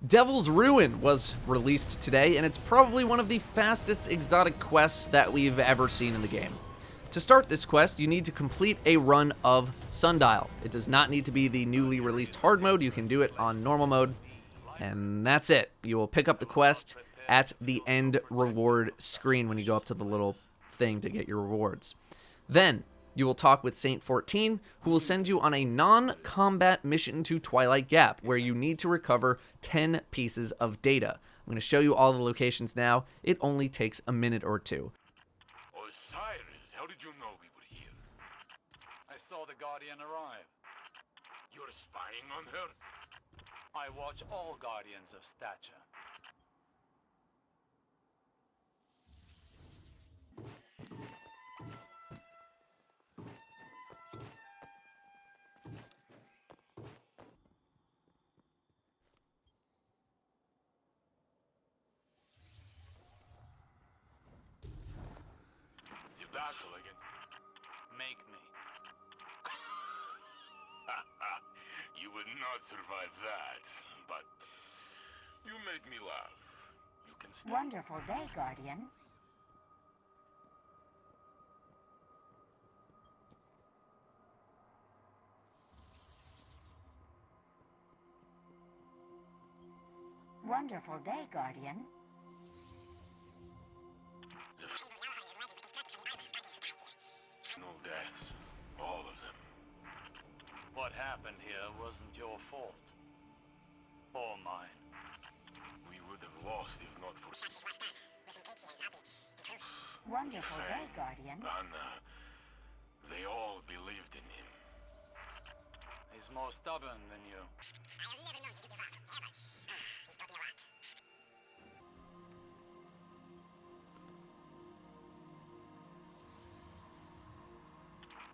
Devil's Ruin was released today, and it's probably one of the fastest exotic quests that we've ever seen in the game. To start this quest, you need to complete a run of Sundial. It does not need to be the newly released hard mode. You can do it on normal mode, and that's it. You will pick up the quest at the end reward screen when you go up to the little thing to get your rewards. Then, you will talk with Saint-14, who will send you on a non-combat mission to Twilight Gap, where you need to recover 10 pieces of data. I'm going to show you all the locations now. It only takes a minute or two. Osiris, how did you know we were here? I saw the Guardian arrive. You're spying on her? I watch all Guardians of stature. The battle again. Make me. You would not survive that, but you make me laugh. You can stay. Wonderful day, Guardian. Wonderful day, Guardian. No deaths, all of them. What happened here wasn't your fault. Or mine. We would have lost if not for Wonderful day, Guardian. Anna. They all believed in him. He's more stubborn than you. I have never known him to give up, ever. He's taught me a lot.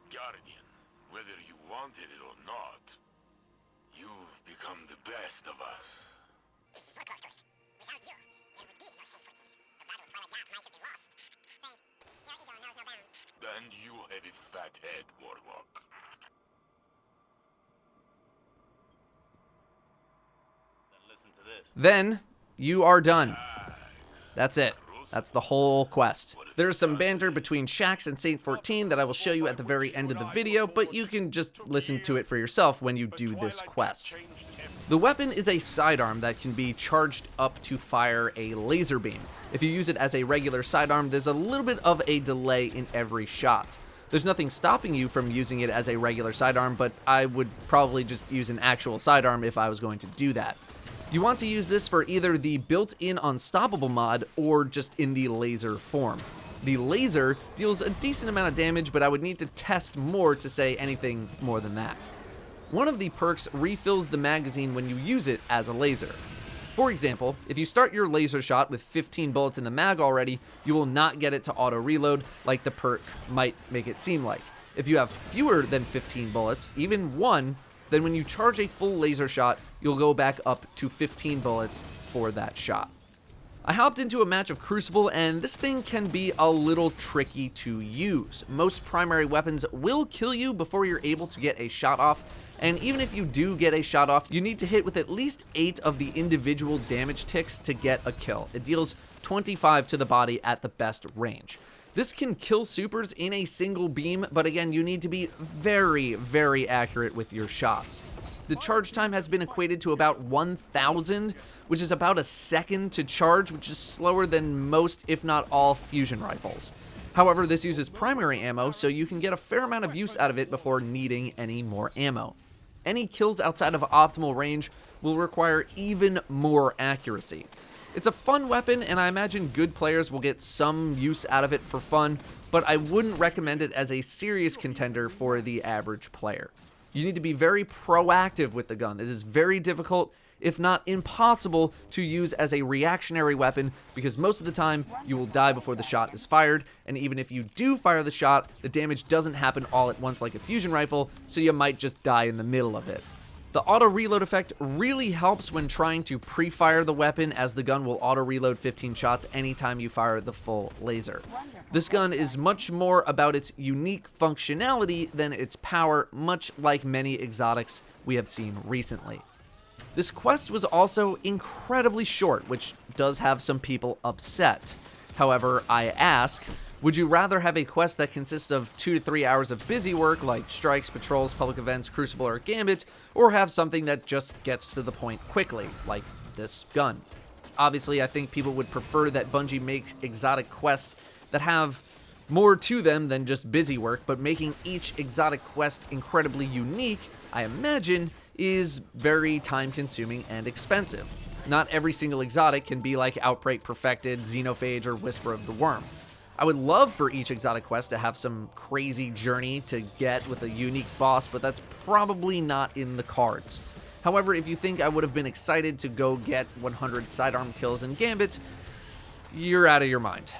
Guardian, whether you wanted it or not, you've become the best of us. We're close to it. Without you, there would be no Saint-14. The battle of Twilight Gap might have been lost. Saint, your ego knows no bounds. And you have a fat head, Warlock. Then listen to this. Then, you are done. That's it. That's the whole quest. There's some banter between Shaxx and Saint-14 that I will show you at the very end of the video, but you can just listen to it for yourself when you do this quest. The weapon is a sidearm that can be charged up to fire a laser beam. If you use it as a regular sidearm, there's a little bit of a delay in every shot. There's nothing stopping you from using it as a regular sidearm, but I would probably just use an actual sidearm if I was going to do that. You want to use this for either the built-in Unstoppable mod or just in the laser form. The laser deals a decent amount of damage, but I would need to test more to say anything more than that. One of the perks refills the magazine when you use it as a laser. For example, if you start your laser shot with 15 bullets in the mag already, you will not get it to auto-reload like the perk might make it seem like. If you have fewer than 15 bullets, even one, then when you charge a full laser shot, you'll go back up to 15 bullets for that shot. I hopped into a match of Crucible, and this thing can be a little tricky to use. Most primary weapons will kill you before you're able to get a shot off, and even if you do get a shot off, you need to hit with at least 8 of the individual damage ticks to get a kill. It deals 25 to the body at the best range. This can kill supers in a single beam, but again, you need to be very, very accurate with your shots. The charge time has been equated to about 1,000, which is about a second to charge, which is slower than most, if not all, fusion rifles. However, this uses primary ammo, so you can get a fair amount of use out of it before needing any more ammo. Any kills outside of optimal range will require even more accuracy. It's a fun weapon, and I imagine good players will get some use out of it for fun, but I wouldn't recommend it as a serious contender for the average player. You need to be very proactive with the gun. It is very difficult, if not impossible, to use as a reactionary weapon because most of the time you will die before the shot is fired, and even if you do fire the shot, the damage doesn't happen all at once like a fusion rifle, so you might just die in the middle of it. The auto-reload effect really helps when trying to pre-fire the weapon, as the gun will auto-reload 15 shots anytime you fire the full laser. This gun is much more about its unique functionality than its power, much like many exotics we have seen recently. This quest was also incredibly short, which does have some people upset. However, I ask, would you rather have a quest that consists of 2 to 3 hours of busy work like strikes, patrols, public events, Crucible, or Gambit, or have something that just gets to the point quickly, like this gun? Obviously, I think people would prefer that Bungie makes exotic quests that have more to them than just busy work, but making each exotic quest incredibly unique, I imagine, is very time-consuming and expensive. Not every single exotic can be like Outbreak Perfected, Xenophage, or Whisper of the Worm. I would love for each exotic quest to have some crazy journey to get with a unique boss, but that's probably not in the cards. However, if you think I would have been excited to go get 100 sidearm kills in Gambit, you're out of your mind.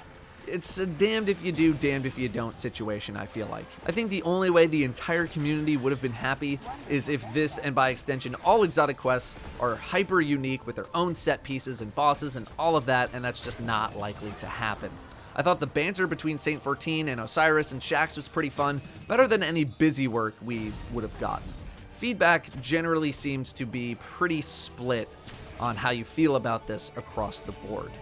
It's a damned if you do, damned if you don't situation, I feel like. I think the only way the entire community would have been happy is if this, and by extension all exotic quests, are hyper unique with their own set pieces and bosses and all of that, and that's just not likely to happen. I thought the banter between Saint-14 and Osiris and Shaxx was pretty fun, better than any busy work we would have gotten. Feedback generally seems to be pretty split on how you feel about this across the board.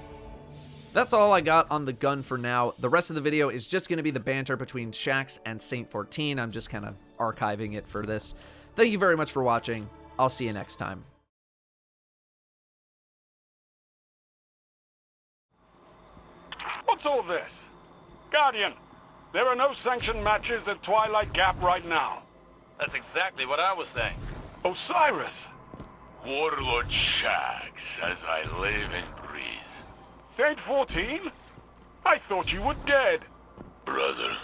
That's all I got on the gun for now. The rest of the video is just going to be the banter between Shaxx and Saint-14. I'm just kind of archiving it for this. Thank you very much for watching. I'll see you next time. What's all this? Guardian, there are no sanctioned matches at Twilight Gap right now. That's exactly what I was saying. Osiris, Warlord Shaxx, as I live and breathe. Saint-14? I thought you were dead. Brother,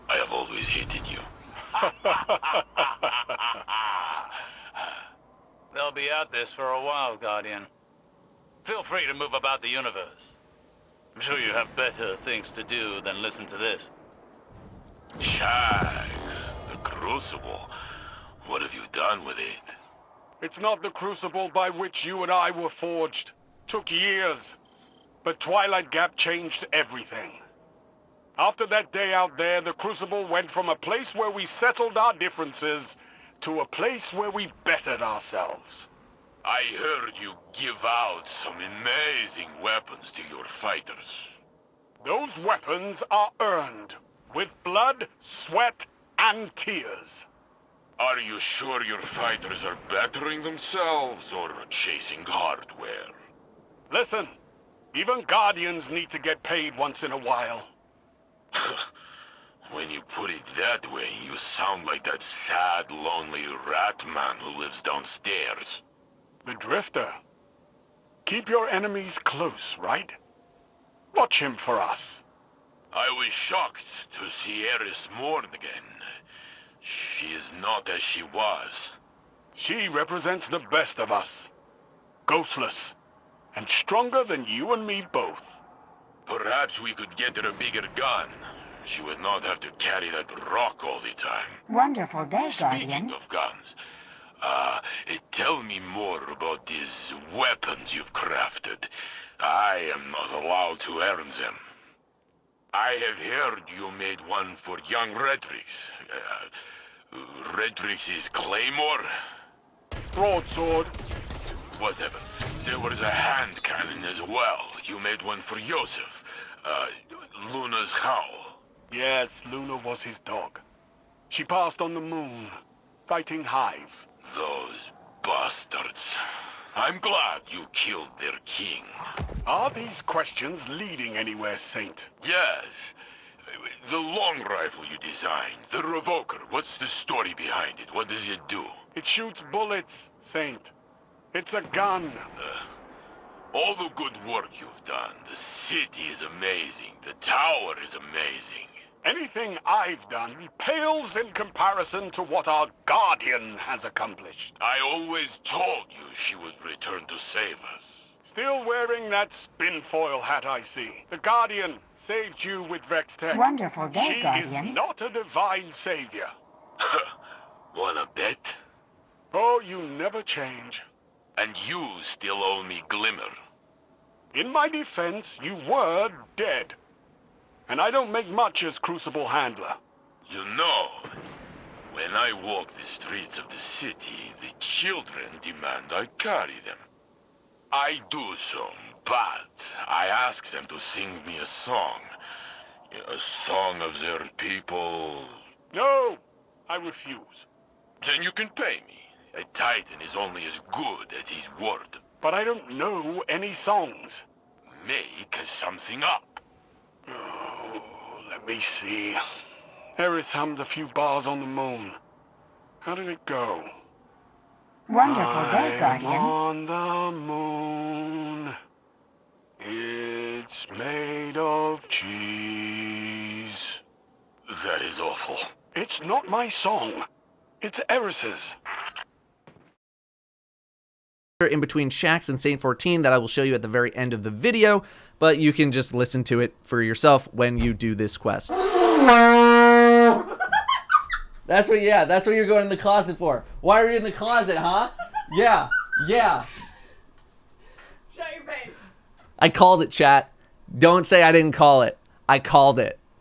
I have always hated you. They'll be at this for a while, Guardian. Feel free to move about the universe. I'm sure you have better things to do than listen to this. Shaxx, the Crucible. What have you done with it? It's not the crucible by which you and I were forged. Took years. But Twilight Gap changed everything. After that day out there, the Crucible went from a place where we settled our differences to a place where we bettered ourselves. I heard you give out some amazing weapons to your fighters. Those weapons are earned with blood, sweat, and tears. Are you sure your fighters are bettering themselves or chasing hardware? Listen, even Guardians need to get paid once in a while. When you put it that way, you sound like that sad, lonely rat man who lives downstairs. The Drifter. Keep your enemies close, right? Watch him for us. I was shocked to see Eris mourn again. She is not as she was. She represents the best of us. Ghostless. And stronger than you and me both. Perhaps we could get her a bigger gun. She would not have to carry that rock all the time. Wonderful day, Speaking Guardian. of guns, tell me more about these weapons you've crafted. I am not allowed to earn them. I have heard you made one for young Redrix. Redrix's Claymore? Broadsword. Whatever. There was a hand cannon as well. You made one for Yosef. Luna's Howl. Yes, Luna was his dog. She passed on the moon, fighting Hive. Those bastards. I'm glad you killed their king. Are these questions leading anywhere, Saint? Yes. The long rifle you designed, the Revoker, what's the story behind it? What does it do? It shoots bullets, Saint. It's a gun. All the good work you've done. The city is amazing. The tower is amazing. Anything I've done pales in comparison to what our Guardian has accomplished. I always told you she would return to save us. Still wearing that spinfoil hat, I see. The Guardian saved you with Vex Tech. Wonderful day, She Guardian. is not a divine savior. Wanna bet? Oh, you never change. And you still owe me Glimmer. In my defense, you were dead. And I don't make much as Crucible handler. You know, When I walk the streets of the city, the children demand I carry them. I do so, but I ask them to sing me a song. A song of their people. No, I refuse. Then you can pay me. A titan is only as good as his word. But I don't know any songs. Make something up. Oh, let me see. Eris hummed a few bars on the moon. How did it go? Wonderful day, I'm Guardian. on the moon. It's made of cheese. That is awful. It's not my song. It's Eris's. In between Shaxx and Saint-14 that I will show you at the very end of the video, but you can just listen to it for yourself when you do this quest. That's what you're going in the closet for. Why are you in the closet, huh? Yeah. Shut your face. I called it, chat. Don't say I didn't call it. I called it.